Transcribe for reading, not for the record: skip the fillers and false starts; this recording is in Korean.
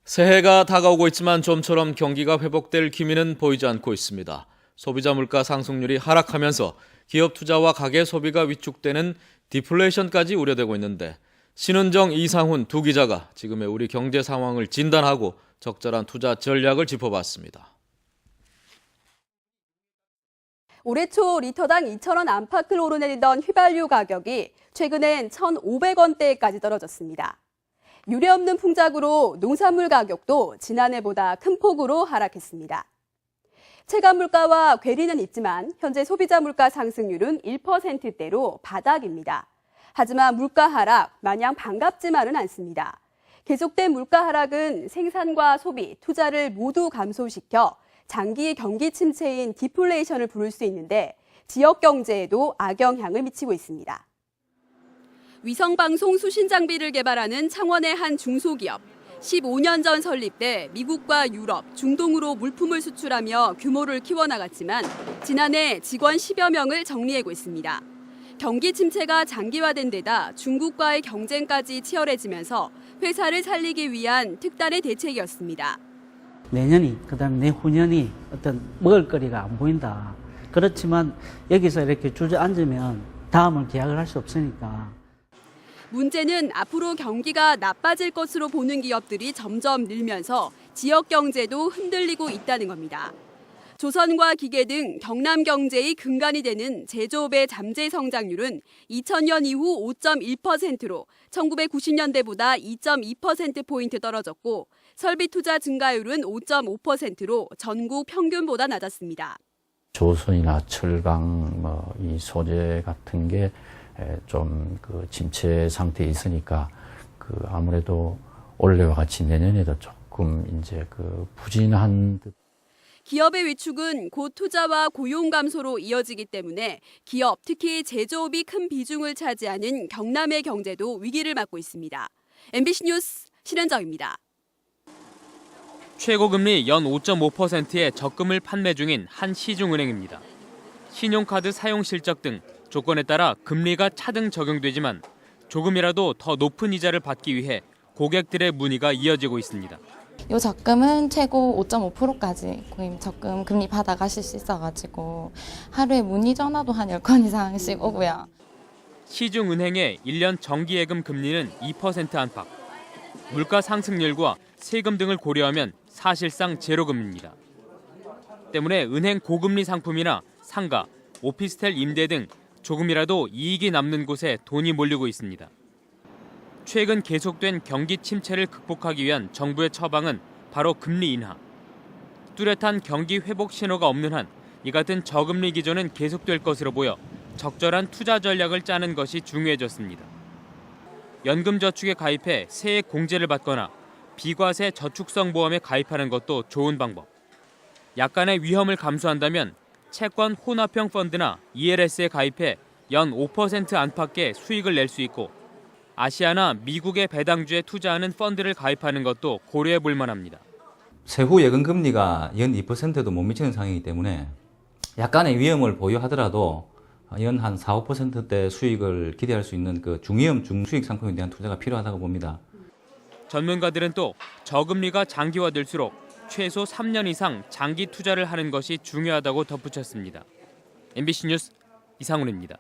새해가 다가오고 있지만 좀처럼 경기가 회복될 기미는 보이지 않고 있습니다. 소비자 물가 상승률이 하락하면서 기업 투자와 가계 소비가 위축되는 디플레이션까지 우려되고 있는데 신은정, 이상훈 두 기자가 지금의 우리 경제 상황을 진단하고 적절한 투자 전략을 짚어봤습니다. 올해 초 리터당 2,000원 안팎을 오르내리던 휘발유 가격이 최근엔 1,500원대까지 떨어졌습니다. 유례없는 풍작으로 농산물 가격도 지난해보다 큰 폭으로 하락했습니다. 체감 물가와 괴리는 있지만 현재 소비자 물가 상승률은 1%대로 바닥입니다. 하지만 물가 하락 마냥 반갑지만은 않습니다. 계속된 물가 하락은 생산과 소비, 투자를 모두 감소시켜 장기 경기 침체인 디플레이션을 부를 수 있는데 지역 경제에도 악영향을 미치고 있습니다. 위성방송 수신 장비를 개발하는 창원의 한 중소기업. 15년 전 설립돼 미국과 유럽, 중동으로 물품을 수출하며 규모를 키워나갔지만 지난해 직원 10여 명을 정리하고 있습니다. 경기 침체가 장기화된 데다 중국과의 경쟁까지 치열해지면서 회사를 살리기 위한 특단의 대책이었습니다. 내년이, 그다음에 내후년이 어떤 먹을거리가 안 보인다. 그렇지만 여기서 이렇게 주저앉으면 다음을 계약을 할 수 없으니까. 문제는 앞으로 경기가 나빠질 것으로 보는 기업들이 점점 늘면서 지역 경제도 흔들리고 있다는 겁니다. 조선과 기계 등 경남 경제의 근간이 되는 제조업의 잠재 성장률은 2000년 이후 5.1%로 1990년대보다 2.2%포인트 떨어졌고 설비 투자 증가율은 5.5%로 전국 평균보다 낮았습니다. 조선이나 철강 이 소재 같은 게 좀 그 침체 상태에 있으니까 아무래도 올해와 같이 내년에도 조금 이제 부진한 듯. 기업의 위축은 곧 투자와 고용 감소로 이어지기 때문에 기업, 특히 제조업이 큰 비중을 차지하는 경남의 경제도 위기를 맞고 있습니다. MBC 뉴스 신은정입니다. 최고금리 연 5.5%의 적금을 판매 중인 한 시중은행입니다. 신용카드 사용 실적 등 조건에 따라 금리가 차등 적용되지만 조금이라도 더 높은 이자를 받기 위해 고객들의 문의가 이어지고 있습니다. 이 적금은 최고 5.5%까지 고임 적금 금리 받아가실 수 있어가지고 하루에 문의 전화도 한 10건 이상씩 오고요. 시중은행의 1년 정기예금 금리는 2% 안팎. 물가 상승률과 세금 등을 고려하면 사실상 제로금리입니다. 때문에 은행 고금리 상품이나 상가, 오피스텔 임대 등 조금이라도 이익이 남는 곳에 돈이 몰리고 있습니다. 최근 계속된 경기 침체를 극복하기 위한 정부의 처방은 바로 금리 인하. 뚜렷한 경기 회복 신호가 없는 한 이 같은 저금리 기조는 계속될 것으로 보여 적절한 투자 전략을 짜는 것이 중요해졌습니다. 연금저축에 가입해 세액 공제를 받거나 비과세 저축성 보험에 가입하는 것도 좋은 방법. 약간의 위험을 감수한다면 채권 혼합형 펀드나 ELS에 가입해 연 5% 안팎의 수익을 낼 수 있고 아시아나 미국의 배당주에 투자하는 펀드를 가입하는 것도 고려해 볼 만합니다. 세후 예금 금리가 연 2%도 못 미치는 상황이기 때문에 약간의 위험을 보유하더라도 연 한 4, 5%대 수익을 기대할 수 있는 중위험 중수익 상품에 대한 투자가 필요하다고 봅니다. 전문가들은 또 저금리가 장기화될수록 최소 3년 이상 장기 투자를 하는 것이 중요하다고 덧붙였습니다. MBC 뉴스 이상훈입니다.